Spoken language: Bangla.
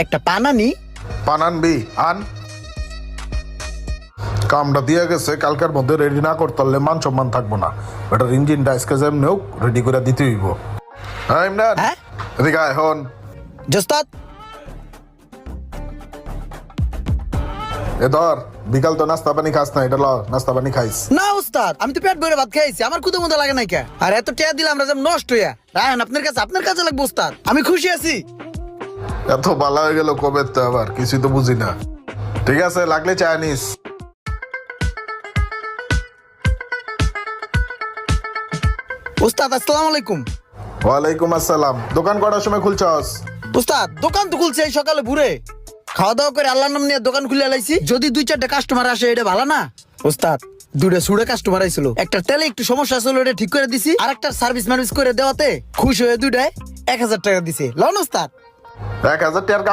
একটা পান আনি। পান আনবি আন। কামটা দিয়ে গেছে, কালকের মধ্যে রেডি না করতে পারলে মান সম্মান থাকবো না। এটার ইঞ্জিনটা আজকে যেমনি হোক রেডি করে দিতে হইব। হ্যাঁ ইমরান, হ্যাঁ? এদিকে আয় হন। জোস্তাদ এ ধর, বিকাল তো নাস্তা পানি খাস না, এটা ল নাস্তা পানি খাইস। না উস্তাদ, আমি তো পেট ভরে ভাত খাইছি, আমার কুতো মতো লাগে নাই কে। আর এত টিয়া দিলাম আমরা যেন নষ্ট হইয়া। রায়হান আপনার কাছে লাগবে উস্তাদ, আমি খুশি আছি। এত ভালো হয়ে গেল কবে তো, আবার কিছুই তো বুঝি না। ঠিক আছে, লাগলে চা নিস। উস্তাদ আসসালামু আলাইকুম। ওয়ালাইকুম আসসালাম। দোকান কটার সময় খুলছস? উস্তাদ দোকান তো খুলছে এই সকালে ভোরে, খাওয়া দাওয়া করে আল্লাহর নাম নিয়ে দোকান খুলে লাইছি। যদি 2-4টা কাস্টমার আসে এটা ভালো না উস্তাদ। 2টা সুড়ে কাস্টমার আইছিল, একটা তেলে একটু সমস্যা ছিল, এটা ঠিক করে দিছি। আর একটা সার্ভিস করে দেওয়াতে খুশি হয়ে 2টায় 1000 টাকা দিছে। লন উস্তাদ। 1000 টাকার